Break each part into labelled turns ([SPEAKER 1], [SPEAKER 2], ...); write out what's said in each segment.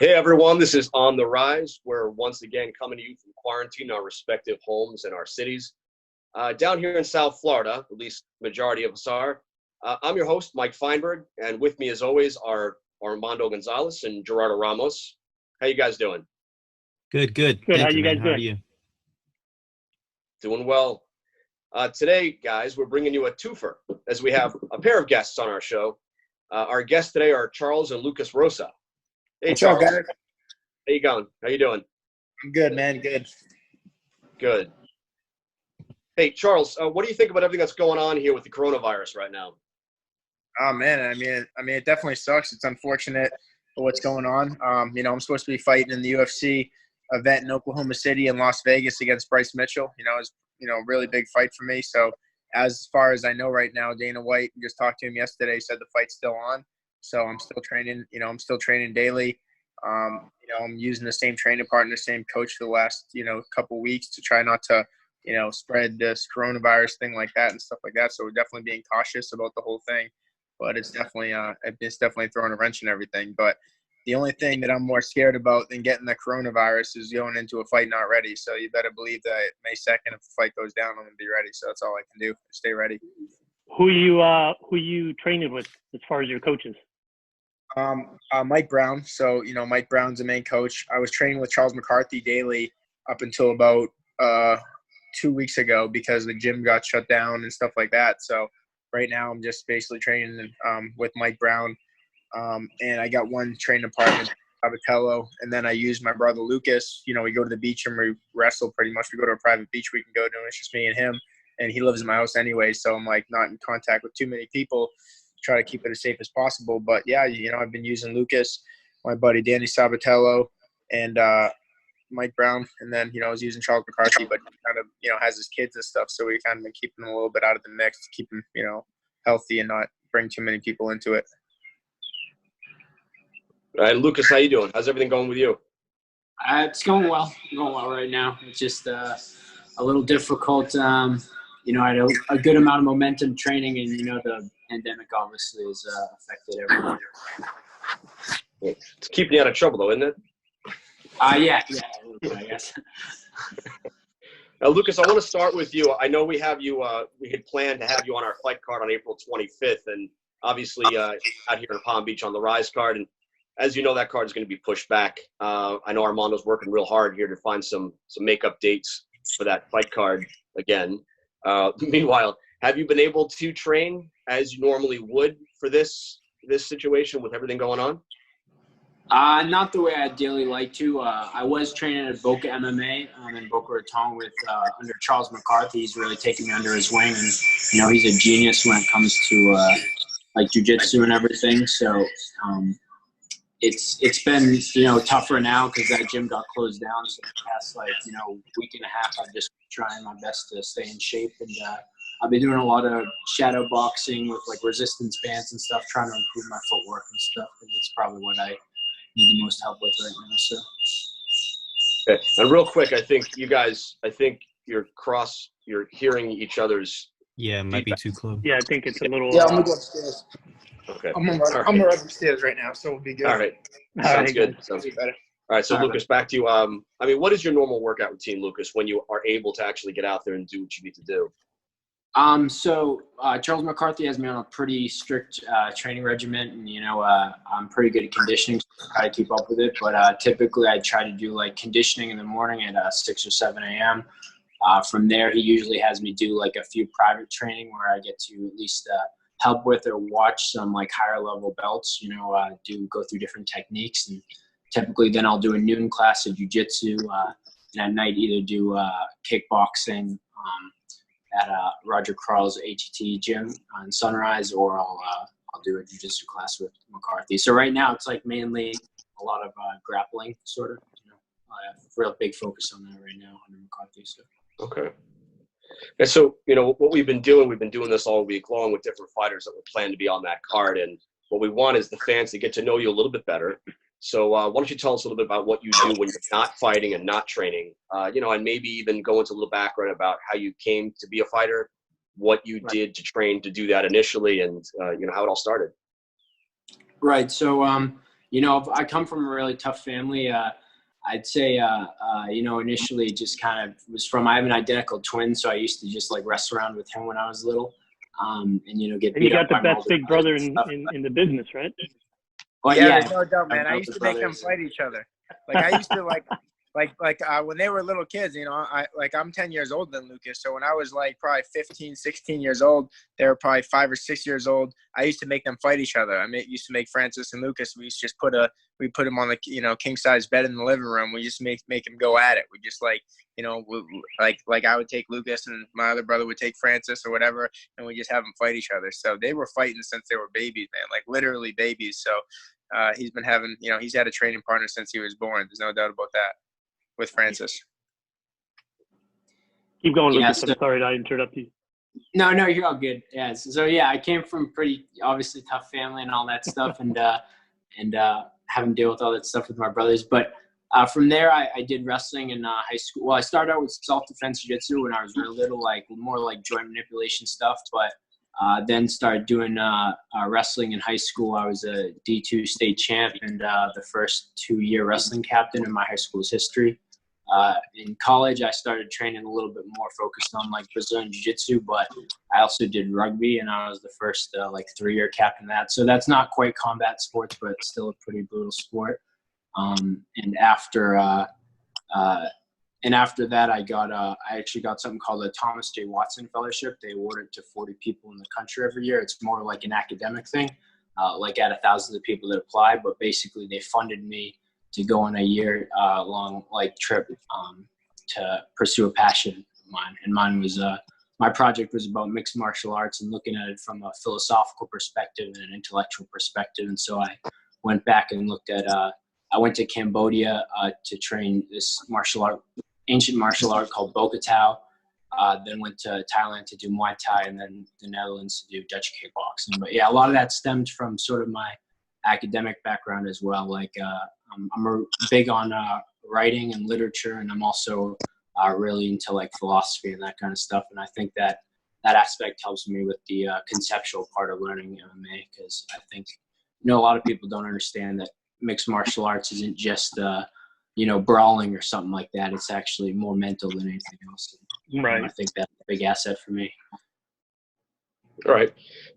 [SPEAKER 1] Hey everyone, this is On the Rise. We're once again coming to you from quarantine, our respective homes and our cities. Down here in South Florida, at least majority of us are. I'm your host, Mike Feinberg, and with me as always are Armando Gonzalez and Gerardo Ramos. How you guys doing?
[SPEAKER 2] Good.
[SPEAKER 3] Good.
[SPEAKER 2] Thank
[SPEAKER 3] How
[SPEAKER 2] you,
[SPEAKER 3] you
[SPEAKER 2] man.
[SPEAKER 3] guys
[SPEAKER 2] How are
[SPEAKER 3] doing?
[SPEAKER 2] you?
[SPEAKER 1] Doing well. Today, guys, we're bringing you a twofer as we have a pair of guests on our show. Our guests today are Charles and Lucas Rosa. Hey,
[SPEAKER 4] What's up,
[SPEAKER 1] Charles.
[SPEAKER 4] guys?
[SPEAKER 1] How you going? How you doing?
[SPEAKER 4] I'm good, man. Good.
[SPEAKER 1] Good. Hey, Charles, what do you think about everything that's going on here with the coronavirus right now?
[SPEAKER 4] Oh man, I mean, it definitely sucks. It's unfortunate what's going on. I'm supposed to be fighting in the UFC event in Oklahoma City and Las Vegas against Bryce Mitchell. It's a really big fight for me. So as far as I know right now, Dana White, just talked to him yesterday, said the fight's still on. So I'm still training. I'm still training daily. I'm using the same training partner, same coach for the last, couple weeks to try not to, spread this coronavirus thing like that and stuff like that. So we're definitely being cautious about the whole thing, but it's definitely throwing a wrench in everything. But the only thing that I'm more scared about than getting the coronavirus is going into a fight not ready. So you better believe that May 2nd, if the fight goes down, I'm going to be ready. So that's all I can do. Stay ready.
[SPEAKER 3] Who you training with as far as your coaches?
[SPEAKER 4] Mike Brown. So, Mike Brown's the main coach. I was training with Charles McCarthy daily up until about 2 weeks ago because the gym got shut down and stuff like that. So right now I'm just basically training with Mike Brown. And I got one training partner, Sabatello, and then I use my brother Lucas. We go to the beach and we wrestle pretty much. We go to a private beach we can go to, and it's just me and him. And he lives in my house anyway, so I'm like not in contact with too many people. Try to keep it as safe as possible. But yeah, I've been using Lucas, my buddy Danny Sabatello, and Mike Brown, and then I was using Charles McCarthy, but he kind of has his kids and stuff, so we kind of been keeping him a little bit out of the mix to keep him healthy and not bring too many people into it.
[SPEAKER 1] All right, Lucas, how you doing? How's everything going with you?
[SPEAKER 5] It's going well. Right now. It's just a little difficult. I had a good amount of momentum training, and the pandemic obviously has affected everyone.
[SPEAKER 1] It's keeping you out of trouble, though, isn't it?
[SPEAKER 5] Yeah, a little bit, I guess.
[SPEAKER 1] Now, Lucas, I want to start with you. I know we have you. We had planned to have you on our fight card on April 25th, and obviously out here in Palm Beach on the RIZE card. And as you know, that card is going to be pushed back. I know Armando's working real hard here to find some makeup dates for that fight card again. Meanwhile, have you been able to train as you normally would for this situation with everything going on?
[SPEAKER 5] Not the way I ideally like to. I was training at Boca MMA in Boca Raton with under Charles McCarthy. He's really taken me under his wing, and he's a genius when it comes to like jiu-jitsu and everything. So it's been tougher now because that gym got closed down. So the past week and a half, I've just been trying my best to stay in shape, and I've been doing a lot of shadow boxing with resistance bands and stuff, trying to improve my footwork and stuff because it's probably what I need the most help with right now. So.
[SPEAKER 1] Okay. And real quick, I think you're hearing each other's.
[SPEAKER 2] Yeah, it might be too close.
[SPEAKER 3] Yeah, I think it's a little.
[SPEAKER 4] Yeah, I'm gonna go upstairs.
[SPEAKER 1] Okay.
[SPEAKER 4] I'm gonna run upstairs right now, so we'll be good.
[SPEAKER 1] All right.
[SPEAKER 3] All
[SPEAKER 1] Sounds
[SPEAKER 3] right,
[SPEAKER 1] good.
[SPEAKER 3] guys.
[SPEAKER 1] Sounds good.
[SPEAKER 4] Better.
[SPEAKER 1] All right. So, Lucas, back to you. What is your normal workout routine, Lucas, when you are able to actually get out there and do what you need to do?
[SPEAKER 5] So Charles McCarthy has me on a pretty strict training regimen, and I'm pretty good at conditioning, so I try to keep up with it. But typically, I try to do conditioning in the morning at 6 or 7 a.m. From there, he usually has me do a few private training where I get to at least help with or watch some higher level belts. Go through different techniques, and typically then I'll do a noon class of jiu-jitsu, and at night either do kickboxing. At Roger Carl's ATT gym on Sunrise, or I'll do a jiu-jitsu class with McCarthy. So right now it's mainly a lot of grappling, sort of. I have a real big focus on that right now under McCarthy. So.
[SPEAKER 1] Okay. And so what we've been doing this all week long with different fighters that were planned to be on that card, and what we want is the fans to get to know you a little bit better. So why don't you tell us a little bit about what you do when you're not fighting and not training, and maybe even go into a little background about how you came to be a fighter, what you did to train to do that initially, and how it all started.
[SPEAKER 5] Right. So I come from a really tough family. I'd say, initially just kind of I have an identical twin, so I used to just like wrestle around with him when I was little, and get
[SPEAKER 3] And you
[SPEAKER 5] beat
[SPEAKER 3] got
[SPEAKER 5] up
[SPEAKER 3] the
[SPEAKER 5] by my
[SPEAKER 3] best
[SPEAKER 5] older
[SPEAKER 3] big
[SPEAKER 5] brothers
[SPEAKER 3] brother
[SPEAKER 5] and stuff.
[SPEAKER 3] in the business, right?
[SPEAKER 5] Well,
[SPEAKER 4] Yeah,
[SPEAKER 5] yeah,
[SPEAKER 4] there's no doubt, man.
[SPEAKER 5] my
[SPEAKER 4] I used to
[SPEAKER 5] older
[SPEAKER 4] make them
[SPEAKER 5] brothers.
[SPEAKER 4] fight each other. Like I used to when they were little kids, I'm 10 years older than Lucas. So when I was like probably 15, 16 years old, they were probably 5 or 6 years old. I used to make them fight each other. Used to make Francis and Lucas. We used to just put them on the king size bed in the living room. We just make them go at it. We just like I would take Lucas and my other brother would take Francis or whatever, and we just have them fight each other. So they were fighting since they were babies, man, like literally babies. So he's been having, he's had a training partner since he was born. There's no doubt about that with Francis.
[SPEAKER 3] Keep going,
[SPEAKER 5] Yeah,
[SPEAKER 3] Lucas. I'm sorry to interrupt you.
[SPEAKER 5] No, you're all good. Yeah. So yeah, I came from a pretty obviously tough family and all that stuff, and having to deal with all that stuff with my brothers. But from there, I did wrestling in high school. Well, I started out with self-defense jiu-jitsu when I was real little, like more like joint manipulation stuff. But then started doing wrestling in high school. I was a D2 state champ and the first 2-year wrestling captain in my high school's history. In college, I started training a little bit more focused on like Brazilian Jiu-Jitsu, but I also did rugby, and I was the first 3-year captain of that. So that's not quite combat sports, but still a pretty brutal sport. And after that, I actually got something called the Thomas J. Watson Fellowship. They award it to 40 people in the country every year. It's more like an academic thing, like out of thousands of people that apply. But basically, they funded me to go on a year-long trip to pursue a passion of mine. And mine was my project was about mixed martial arts and looking at it from a philosophical perspective and an intellectual perspective. And so I went back and looked at. I went to Cambodia to train this ancient martial art called Bokatau. Then went to Thailand to do Muay Thai, and then the Netherlands to do Dutch kickboxing. But yeah, a lot of that stemmed from sort of my academic background as well. I'm big on writing and literature, and I'm also really into like philosophy and that kind of stuff. And I think that aspect helps me with the conceptual part of learning MMA, because I think a lot of people don't understand that mixed martial arts isn't just brawling or something like that. It's actually more mental than anything else.
[SPEAKER 3] Right.
[SPEAKER 5] I think that's a big asset for me.
[SPEAKER 1] All right.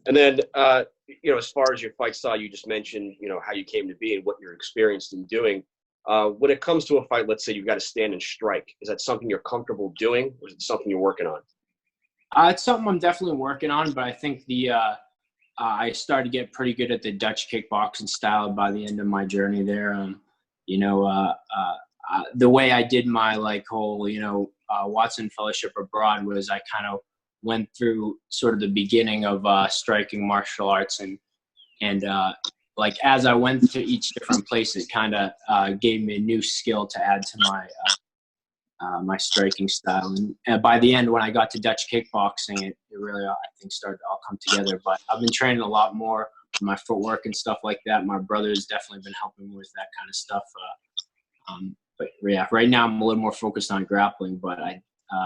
[SPEAKER 1] And then, as far as your fight style, you just mentioned, how you came to be and what you're experienced in doing. When it comes to a fight, let's say you've got to stand and strike. Is that something you're comfortable doing, or is it something you're working on?
[SPEAKER 5] It's something I'm definitely working on, but I think I started to get pretty good at the Dutch kickboxing style by the end of my journey there. The way I did my whole, Watson Fellowship abroad was I kind of went through sort of the beginning of striking martial arts, and as I went to each different place, it kind of gave me a new skill to add to my striking style. And by the end, when I got to Dutch kickboxing, it really, I think, started to all come together. But I've been training a lot more with my footwork and stuff like that. My brother's definitely been helping me with that kind of stuff. But yeah, right now I'm a little more focused on grappling, but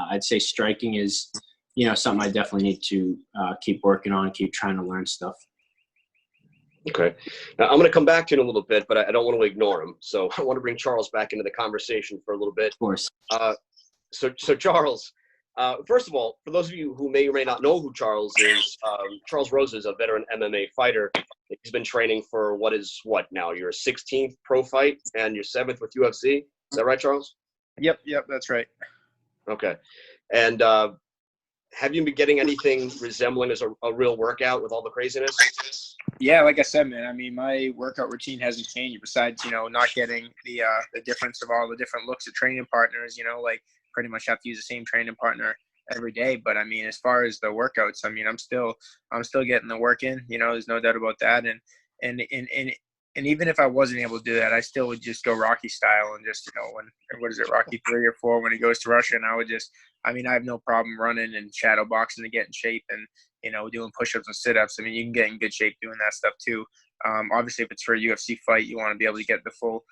[SPEAKER 5] I'd say striking is, something I definitely need to keep working on, keep trying to learn stuff.
[SPEAKER 1] Okay. Now, I'm going to come back to it in a little bit, but I don't want to ignore him. So I want to bring Charles back into the conversation for a little bit.
[SPEAKER 5] Of course.
[SPEAKER 1] So Charles, first of all, for those of you who may or may not know who Charles is, Charles Rosa is a veteran MMA fighter. He's been training for what now? Your 16th pro fight and your 7th with UFC. Is that right, Charles?
[SPEAKER 4] Yep, that's right.
[SPEAKER 1] Okay. And have you been getting anything resembling as a real workout with all the craziness?
[SPEAKER 4] Yeah, like I said, man, I mean, my workout routine hasn't changed besides, not getting the difference of all the different looks of training partners, pretty much have to use the same training partner every day. But I mean, as far as the workouts, I mean, I'm still getting the work in, there's no doubt about that. And even if I wasn't able to do that, I still would just go Rocky style and just, Rocky 3 or 4 when he goes to Russia, and I have no problem running and shadow boxing to get in shape and, doing push-ups and sit-ups. I mean, you can get in good shape doing that stuff too. Obviously, if it's for a UFC fight, you want to be able to get the full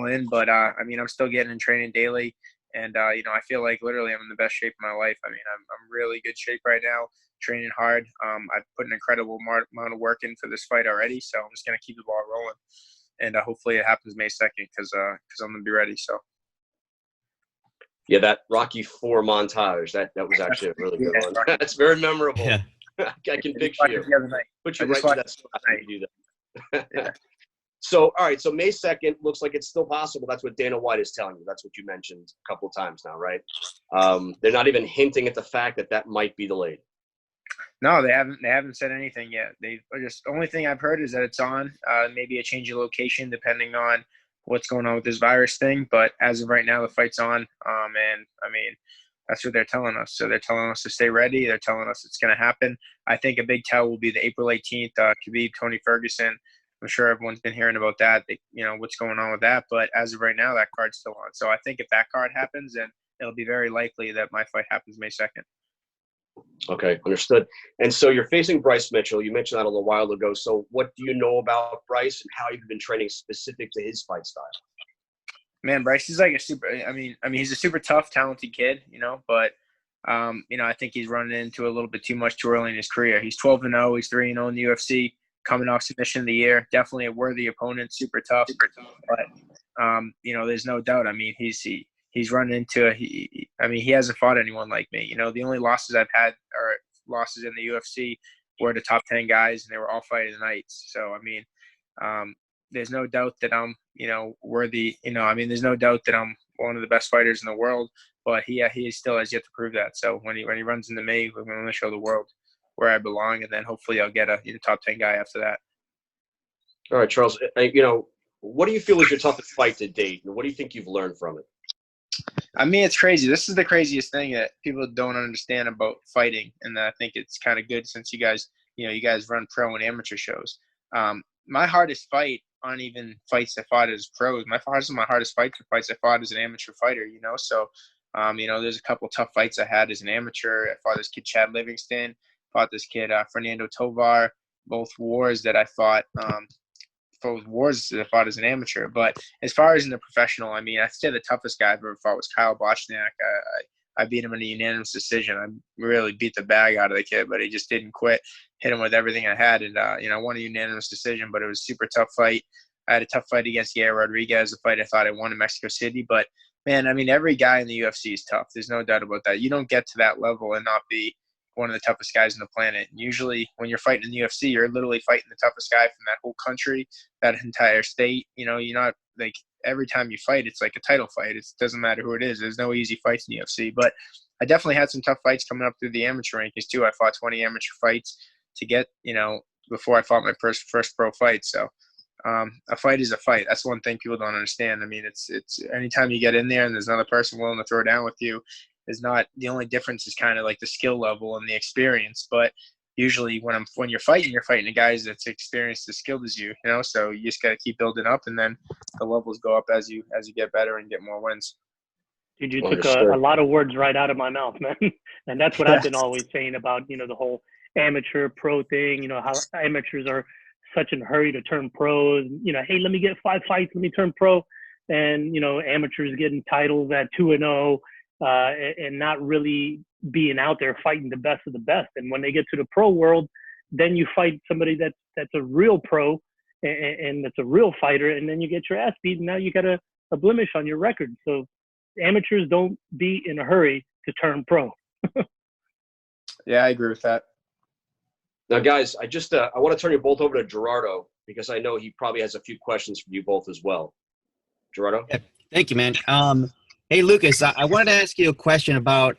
[SPEAKER 4] in. But, I'm still getting in training daily. And, I feel like literally I'm in the best shape of my life. I mean, I'm really good shape right now, training hard. I've put an incredible amount of work in for this fight already, so I'm just going to keep the ball rolling. and hopefully it happens May 2nd because I'm gonna be ready. So.
[SPEAKER 1] Yeah, that Rocky IV montage, that was actually a really good one. That's very memorable.
[SPEAKER 2] Yeah.
[SPEAKER 1] I can picture you.
[SPEAKER 4] The other night.
[SPEAKER 1] Put you right to that spot when you do that.
[SPEAKER 4] Yeah.
[SPEAKER 1] So, all right, so May 2nd looks like it's still possible. That's what Dana White is telling you. That's what you mentioned a couple of times now, right? They're not even hinting at the fact that might be delayed.
[SPEAKER 4] No, they haven't said anything yet. They just, only thing I've heard is that it's on, maybe a change of location depending on what's going on with this virus thing. But as of right now, the fight's on. And I mean, that's what they're telling us. So they're telling us to stay ready. They're telling us it's going to happen. I think a big tell will be the April 18th, Khabib, Tony Ferguson. I'm sure everyone's been hearing about that, what's going on with that. But as of right now, that card's still on. So I think if that card happens, then it'll be very likely that my fight happens May 2nd.
[SPEAKER 1] Okay, understood. And so you're facing Bryce Mitchell. You mentioned that a little while ago. So what do you know about Bryce and how you've been training specific to his fight style?
[SPEAKER 4] Man, Bryce is like he's a super tough, talented kid, but I think he's running into a little bit too much too early in his career. He's 12-0. He's 3-0 in the UFC, coming off submission of the year. Definitely a worthy opponent, super tough. But, there's no doubt. I mean, he's run into he hasn't fought anyone like me. The only losses I've had are losses in the UFC were the top 10 guys, and they were all fighting nights. So, there's no doubt that I'm, worthy. There's no doubt that I'm one of the best fighters in the world, but he still has yet to prove that. So when he runs into me, we're going to show the world where I belong, and then hopefully I'll get a top 10 guy after that.
[SPEAKER 1] All right, Charles, what do you feel is your toughest fight to date, and what do you think you've learned from it?
[SPEAKER 4] It's crazy. This is the craziest thing that people don't understand about fighting, and I think it's kind of good since you guys run pro and amateur shows. My hardest fight aren't even fights I fought as pros. My hardest fights are fights I fought as an amateur fighter. So, there's a couple tough fights I had as an amateur. I fought this kid Chad Livingston, fought this kid Fernando Tovar. Both wars that I fought. Both wars that I fought as an amateur. But as far as in the professional, I'd say the toughest guy I've ever fought was Kyle Bochniak. I beat him in a unanimous decision. I really beat the bag out of the kid, but he just didn't quit. Hit him with everything I had, and I won a unanimous decision. But it was a super tough fight. I had a tough fight against Yair Rodriguez, a fight I thought I won in Mexico City. But man, every guy in the UFC is tough. There's no doubt about that. You don't get to that level and not be one of the toughest guys on the planet. And usually, when you're fighting in the UFC, you're literally fighting the toughest guy from that whole country, that entire state. You're not like. Every time you fight, it's like a title fight. It doesn't matter who it is. There's no easy fights in the UFC. But I definitely had some tough fights coming up through the amateur rankings too. I fought 20 amateur fights to get, before I fought my first pro fight. So a fight is a fight. That's one thing people don't understand. It's anytime you get in there and there's another person willing to throw down with you, is not the only difference is kind of like the skill level and the experience. But usually when you're fighting the guys that's experienced as skilled as you, so you just got to keep building up, and then the levels go up as you get better and get more wins.
[SPEAKER 3] Dude, you took a lot of words right out of my mouth, man. And that's what I've been always saying about, the whole amateur pro thing, how amateurs are such in a hurry to turn pros, hey, let me get 5 fights, let me turn pro. And, amateurs getting titles at 2-0, and not really being out there fighting the best of the best. And when they get to the pro world, then you fight somebody that's a real pro and that's a real fighter, and then you get your ass beat, and now you got a blemish on your record. So amateurs don't be in a hurry to turn pro.
[SPEAKER 4] Yeah, I agree with that.
[SPEAKER 1] Now, guys, I want to turn you both over to Gerardo, because I know he probably has a few questions for you both as well. Gerardo?
[SPEAKER 2] Yeah, thank you, man. Hey, Lucas, I wanted to ask you a question about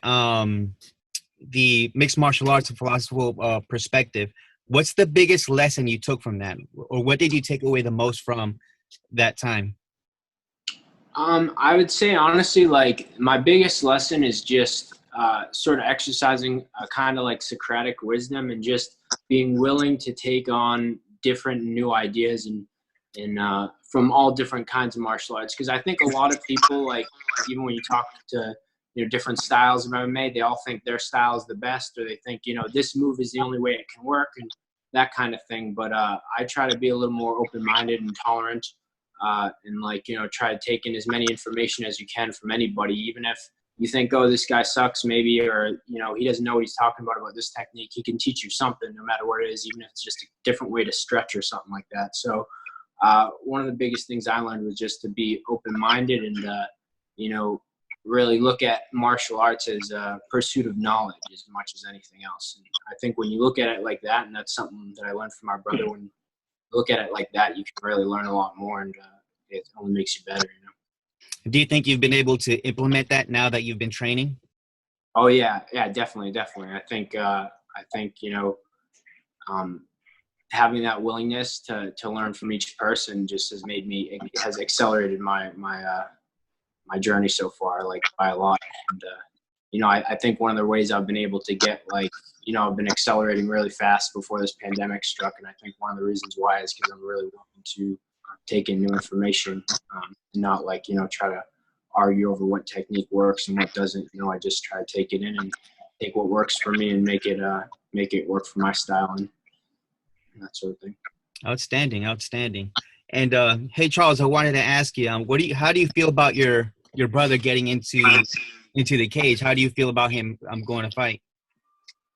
[SPEAKER 2] the mixed martial arts and philosophical perspective. What's the biggest lesson you took from that? Or what did you take away the most from that time?
[SPEAKER 5] I would say, honestly, like, my biggest lesson is just sort of exercising a kind of like Socratic wisdom and just being willing to take on different new ideas and from all different kinds of martial arts. Because I think a lot of people, like, even when you talk to different styles of MMA, they all think their style is the best, or they think this move is the only way it can work and that kind of thing. But I try to be a little more open-minded and tolerant, and try to take in as many information as you can from anybody, even if you think, oh, this guy sucks maybe, or he doesn't know what he's talking about this technique. He can teach you something no matter what it is, even if it's just a different way to stretch or something like that. So one of the biggest things I learned was just to be open-minded and, you know, really look at martial arts as a pursuit of knowledge as much as anything else. And I think when you look at it like that, and that's something that I learned from my brother, when you look at it like that, you can really learn a lot more, and it only makes you better, you know.
[SPEAKER 2] Do you think you've been able to implement that now that you've been training?
[SPEAKER 5] Oh yeah, definitely. I think you know, having that willingness to learn from each person just has accelerated my journey so far, like, by a lot. And you know, I think one of the ways I've been able to get, like, you know, I've been accelerating really fast before this pandemic struck, and I think one of the reasons why is because I'm really willing to take in new information, and not, like, you know, try to argue over what technique works and what doesn't. You know, I just try to take it in and take what works for me and make it work for my style and that sort of thing.
[SPEAKER 2] Outstanding. And hey, Charles, I wanted to ask you, how do you feel about your brother getting into the cage? How do you feel about him going to fight?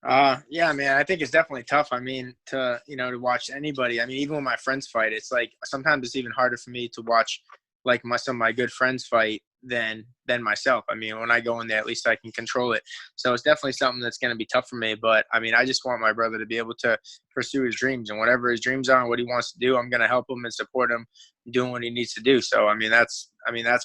[SPEAKER 4] Yeah, man, I think it's definitely tough. I mean, to watch anybody. I mean, even when my friends fight, it's like sometimes it's even harder for me to watch, like, some of my good friends fight than myself. I mean, when I go in there, at least I can control it. So it's definitely something that's going to be tough for me. But I mean, I just want my brother to be able to pursue his dreams, and whatever his dreams are and what he wants to do, I'm going to help him and support him doing what he needs to do. So I mean, that's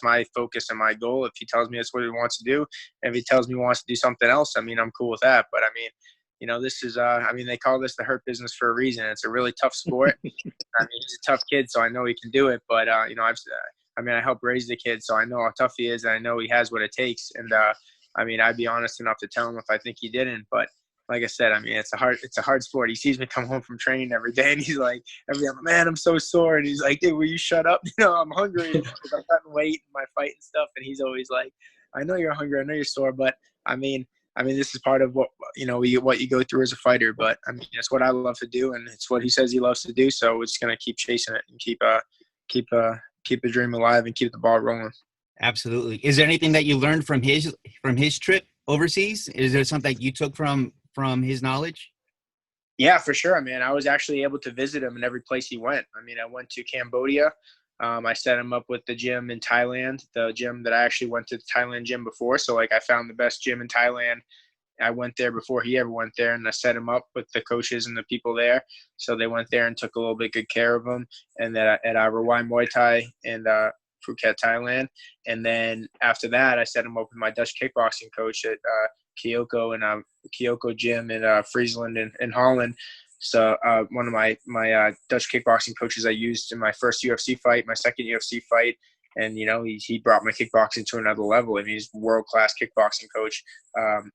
[SPEAKER 4] my focus and my goal. If he tells me that's what he wants to do, and if he tells me he wants to do something else, I mean, I'm cool with that. But I mean, you know, this is I mean, they call this the hurt business for a reason. It's a really tough sport. I mean, he's a tough kid, so I know he can do it. But you know, I helped raise the kid, so I know how tough he is, and I know he has what it takes. And I mean, I'd be honest enough to tell him if I think he didn't. But like I said, I mean, it's a hard sport. He sees me come home from training every day, and he's like, man, I'm so sore. And he's like, dude, will you shut up? You know, I'm hungry because I'm cutting weight in my fight and stuff. And he's always like, I know you're hungry, I know you're sore, but I mean, this is part of what, you know, what you go through as a fighter. But I mean, it's what I love to do, and it's what he says he loves to do. So we're just gonna keep chasing it and keep the dream alive and keep the ball rolling.
[SPEAKER 2] Absolutely. Is there anything that you learned from his trip overseas? Is there something you took from his knowledge?
[SPEAKER 4] Yeah, for sure, man. I was actually able to visit him in every place he went. I mean, I went to Cambodia. I set him up with the gym in Thailand, the gym that I actually went to the Thailand gym before. So, like, I found the best gym in Thailand. I went there before he ever went there, and I set him up with the coaches and the people there. So they went there and took a little bit good care of him. And then at Rawai Muay Thai in Phuket, Thailand. And then after that, I set him up with my Dutch kickboxing coach at Kyoko and Kyoko gym in Friesland in Holland. So one of my Dutch kickboxing coaches I used in my first UFC fight, my second UFC fight. And, you know, he brought my kickboxing to another level. I mean, he's world-class kickboxing coach,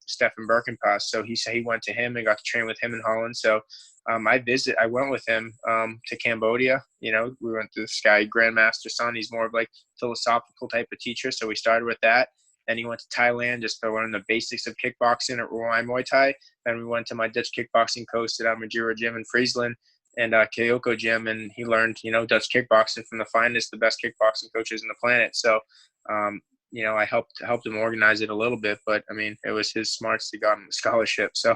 [SPEAKER 4] Stefan Berkenpass. So he went to him and got to train with him in Holland. So I went with him to Cambodia. You know, we went to this guy, Grandmaster Son. He's more of like philosophical type of teacher. So we started with that. Then he went to Thailand just to learn the basics of kickboxing at Rawai Muay Thai. Then we went to my Dutch kickboxing coach at Majuro Gym in Friesland and Kyoko Gym, and he learned, you know, Dutch kickboxing from the best kickboxing coaches on the planet. So, you know, I helped him organize it a little bit, but I mean, it was his smarts that got him the scholarship. So,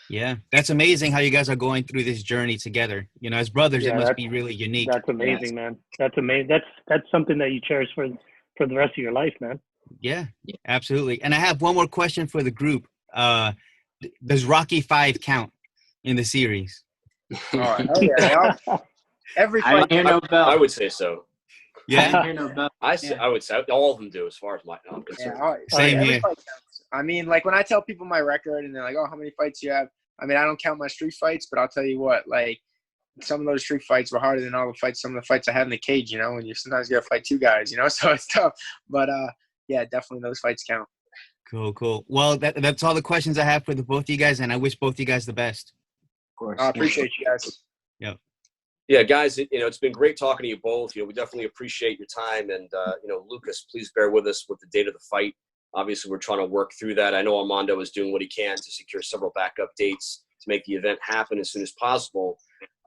[SPEAKER 2] yeah, that's amazing how you guys are going through this journey together. You know, as brothers,
[SPEAKER 3] Yeah,
[SPEAKER 2] it must be really unique.
[SPEAKER 3] That's amazing, man. That's amazing. That's something that you cherish for the rest of your life, man.
[SPEAKER 2] Yeah, absolutely. And I have one more question for the group. Does Rocky V count in the series?
[SPEAKER 4] Oh, yeah. Every fight.
[SPEAKER 1] I would say so.
[SPEAKER 2] Yeah,
[SPEAKER 1] I would say all of them do, as far as I'm concerned.
[SPEAKER 2] Same here.
[SPEAKER 4] I mean, like, when I tell people my record and they're like, "Oh, how many fights do you have?" I mean, I don't count my street fights, but I'll tell you what, like, some of those street fights were harder than some of the fights I had in the cage. You know, and you sometimes got to fight two guys. You know, so it's tough. But yeah, definitely those fights count.
[SPEAKER 2] Cool. Well, that's all the questions I have for both of you guys, and I wish both of you guys the best.
[SPEAKER 5] Of course.
[SPEAKER 4] I appreciate you guys.
[SPEAKER 2] Yep.
[SPEAKER 1] Yeah, guys, you know, it's been great talking to you both. You know, we definitely appreciate your time. And, you know, Lucas, please bear with us with the date of the fight. Obviously, we're trying to work through that. I know Armando is doing what he can to secure several backup dates to make the event happen as soon as possible.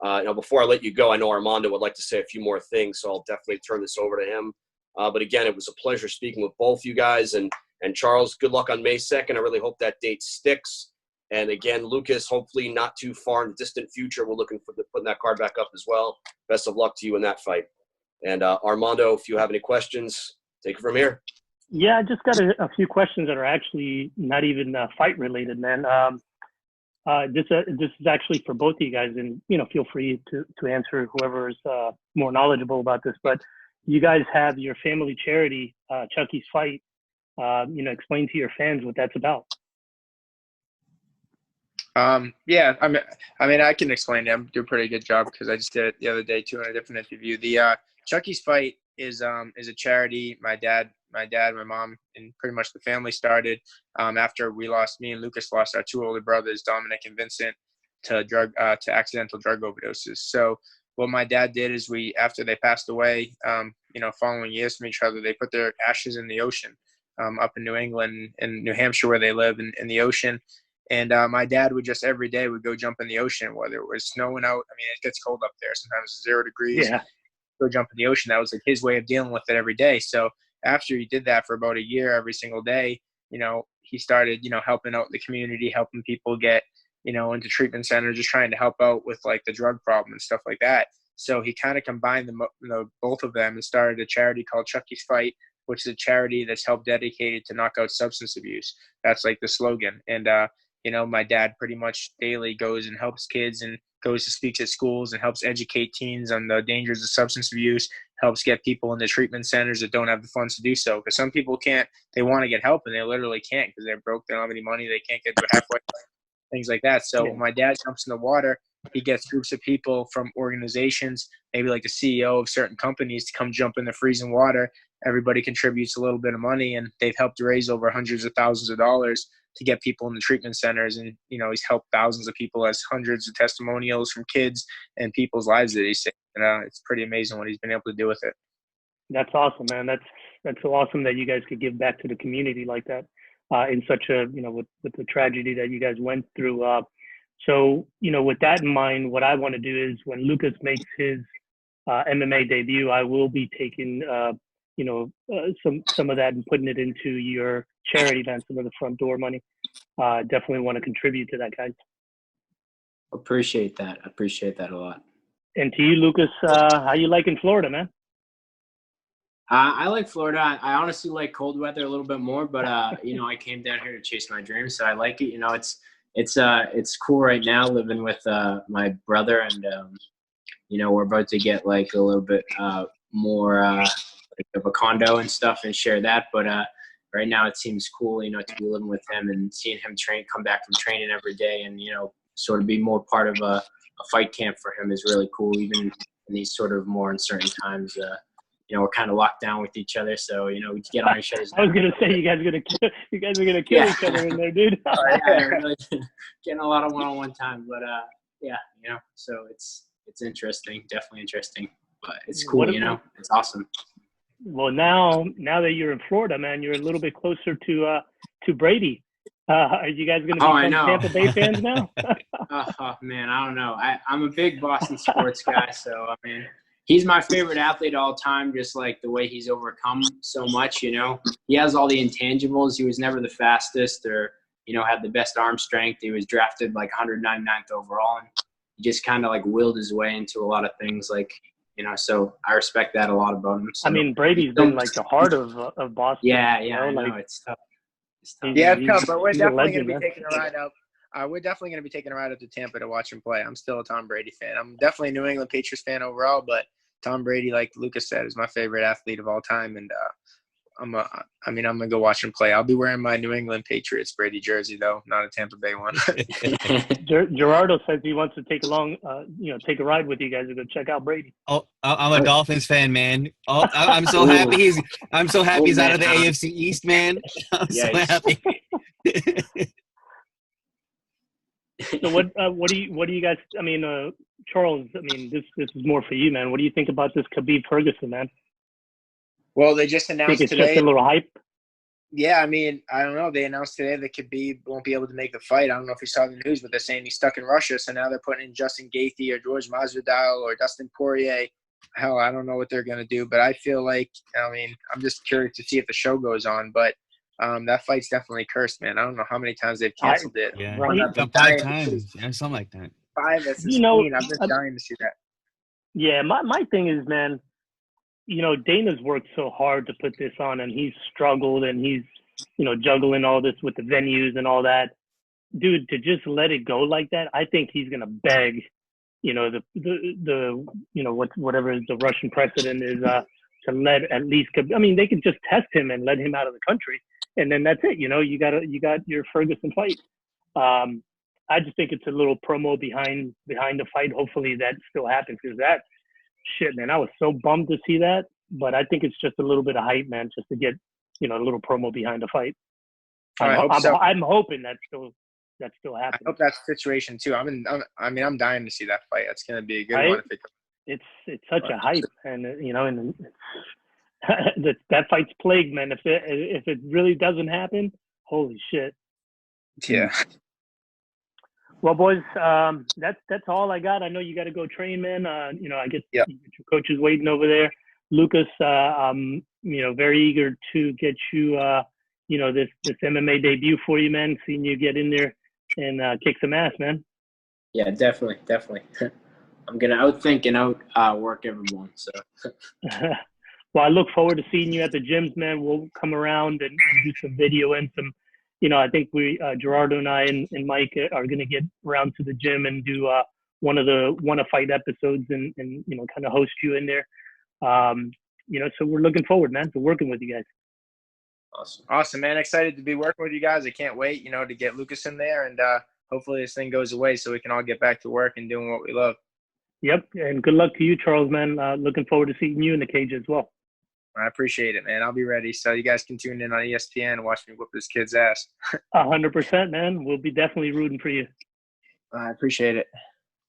[SPEAKER 1] Now, before I let you go, I know Armando would like to say a few more things, so I'll definitely turn this over to him. But again, it was a pleasure speaking with both you guys. And Charles, good luck on May 2nd. I really hope that date sticks. And again, Lucas, hopefully not too far in the distant future, we're looking for putting that card back up as well. Best of luck to you in that fight. And Armando, if you have any questions, take it from here.
[SPEAKER 3] Yeah, I just got a few questions that are actually not even fight related, man. This is actually for both of you guys, and feel free to answer whoever is more knowledgeable about this. But you guys have your family charity, Chucky's Fight. Explain to your fans what that's about.
[SPEAKER 4] Yeah, I mean, I can explain it. I'm doing a pretty good job because I just did it the other day too in a different interview. The Chucky's Fight is a charity my dad, my mom, and pretty much the family started after me and Lucas lost our two older brothers, Dominic and Vincent, to accidental drug overdoses. So what my dad did is after they passed away, following years from each other, they put their ashes in the ocean up in New England and New Hampshire where they live in the ocean. And my dad would just every day would go jump in the ocean, whether it was snowing out. I mean, it gets cold up there, sometimes 0 degrees.
[SPEAKER 3] Yeah.
[SPEAKER 4] Go jump in the ocean. That was like his way of dealing with it every day. So after he did that for about a year, every single day, he started, helping out the community, helping people get, into treatment centers, just trying to help out with like the drug problem and stuff like that. So he kind of combined both of them and started a charity called Chucky's Fight, which is a charity that's dedicated to knock out substance abuse. That's like the slogan. And, my dad pretty much daily goes and helps kids and goes to speak at schools and helps educate teens on the dangers of substance abuse, helps get people in the treatment centers that don't have the funds to do so. Because some people they want to get help and they literally can't because they're broke, they don't have any money, they can't get to halfway, things like that. So when my dad jumps in the water, he gets groups of people from organizations, maybe like the CEO of certain companies, to come jump in the freezing water. Everybody contributes a little bit of money, and they've helped raise over hundreds of thousands of dollars to get people in the treatment centers. And, he's helped thousands of people, as hundreds of testimonials from kids and people's lives that he's saved. And it's pretty amazing what he's been able to do with it.
[SPEAKER 3] That's awesome, man. That's so awesome that you guys could give back to the community like that in such a, with the tragedy that you guys went through. So, with that in mind, what I want to do is when Lucas makes his MMA debut, I will be taking, some of that and putting it into your charity event, some of the front door money. Definitely want to contribute to that, guys.
[SPEAKER 5] Appreciate that. I appreciate that a lot.
[SPEAKER 3] And to you, Lucas, how you liking Florida, man?
[SPEAKER 5] I like Florida. I honestly like cold weather a little bit more, but I came down here to chase my dreams, so I like it. It's cool right now living with my brother, and we're about to get like a little bit more of a condo and stuff and share that. But right now it seems cool, to be living with him and seeing him come back from training every day, and sort of be more part of a fight camp for him is really cool, even in these sort of more uncertain times. We're kind of locked down with each other, so we get on each other's.
[SPEAKER 3] I was gonna say you guys are gonna kill each other in there, dude.
[SPEAKER 5] Really getting a lot of one-on-one time, but so it's interesting, definitely interesting, but it's cool, it's awesome.
[SPEAKER 3] Well, now that you're in Florida, man, you're a little bit closer to Brady. Are you guys gonna become Tampa Bay fans now?
[SPEAKER 5] Oh man, I don't know. I'm a big Boston sports guy, so I mean. He's my favorite athlete of all time, just like the way he's overcome so much, He has all the intangibles. He was never the fastest or, had the best arm strength. He was drafted like 199th overall, and he just kind of like willed his way into a lot of things, like, so I respect that a lot about him. So,
[SPEAKER 3] I mean, Brady's been like the heart of Boston.
[SPEAKER 5] Yeah, I know. It's tough.
[SPEAKER 4] Yeah, it's tough, but we're definitely going to be taking a ride up. We're definitely going to be taking a ride up to Tampa to watch him play. I'm still a Tom Brady fan. I'm definitely a New England Patriots fan overall, but Tom Brady, like Lucas said, is my favorite athlete of all time, and I'm gonna go watch him play. I'll be wearing my New England Patriots Brady jersey though, not a Tampa Bay one.
[SPEAKER 3] Gerardo says he wants to take a ride with you guys to go check out Brady.
[SPEAKER 2] Oh, I'm a Dolphins fan, man. Oh, I'm so happy he's out of the AFC East, man. I'm so happy.
[SPEAKER 3] So what do you guys? I mean, Charles. I mean, this is more for you, man. What do you think about this Khabib Ferguson, man?
[SPEAKER 4] Well, they just announced
[SPEAKER 3] think it's
[SPEAKER 4] today.
[SPEAKER 3] Just a little hype.
[SPEAKER 4] Yeah, I mean, I don't know. They announced today that Khabib won't be able to make the fight. I don't know if you saw the news, but they're saying he's stuck in Russia. So now they're putting in Justin Gaethje or George Masvidal or Dustin Poirier. Hell, I don't know what they're gonna do, but I feel like, I'm just curious to see if the show goes on, but. That fight's definitely cursed, man. I don't know how many times they've canceled it.
[SPEAKER 2] Yeah, 5 times. Yeah, something like that.
[SPEAKER 4] 5, that's insane. I'm just dying to see that.
[SPEAKER 3] Yeah, my thing is, man, Dana's worked so hard to put this on, and he's struggled, and he's, juggling all this with the venues and all that. Dude, to just let it go like that, I think he's gonna beg, whatever the Russian precedent is, to let at least. I mean, they could just test him and let him out of the country, and then that's it. You got your Ferguson fight. I just think it's a little promo behind the fight. Hopefully that still happens, because that shit, man, I was so bummed to see that. But I think it's just a little bit of hype, man, just to get a little promo behind the fight. I'm hoping that still happens.
[SPEAKER 4] I hope that's the situation too. I'm dying to see that fight. That's gonna be a good one.
[SPEAKER 3] It's such a hype, and and that fight's plagued, man. If it really doesn't happen, holy shit.
[SPEAKER 4] Yeah.
[SPEAKER 3] Well, boys, that's all I got. I know you got to go train, man. I get your coaches waiting over there. Lucas, I'm very eager to get you this MMA debut for you, man. Seeing you get in there and kick some ass, man.
[SPEAKER 5] Yeah, definitely. I'm gonna outthink and outwork everyone. So.
[SPEAKER 3] Well, I look forward to seeing you at the gyms, man. We'll come around and do some video and some. I think Gerardo and I and Mike are going to get around to the gym and do one of fight episodes and kind of host you in there. So we're looking forward, man, to working with you guys.
[SPEAKER 4] Awesome, man. Excited to be working with you guys. I can't wait, to get Lucas in there, and hopefully this thing goes away so we can all get back to work and doing what we love.
[SPEAKER 3] Yep, and good luck to you, Charles, man. Looking forward to seeing you in the cage as well.
[SPEAKER 4] I appreciate it, man. I'll be ready. So you guys can tune in on ESPN and watch me whoop this kid's ass.
[SPEAKER 3] 100%, man. We'll be definitely rooting for you.
[SPEAKER 4] I appreciate it.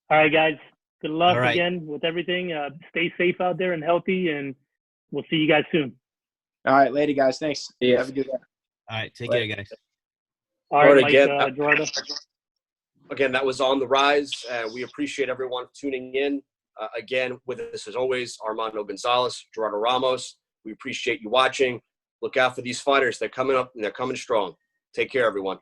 [SPEAKER 3] All right, guys. Good luck again with everything. Stay safe out there and healthy, and we'll see you guys soon.
[SPEAKER 4] All right, later, guys. Thanks.
[SPEAKER 5] Yeah.
[SPEAKER 4] Have a good day.
[SPEAKER 2] All right, take care, guys.
[SPEAKER 3] All right, Mike,
[SPEAKER 1] again,
[SPEAKER 3] Gerardo.
[SPEAKER 1] Again, that was on the Rise. We appreciate everyone tuning in. Again, with us as always, Armando Gonzalez, Gerardo Ramos. We appreciate you watching. Look out for these fighters. They're coming up and they're coming strong. Take care, everyone.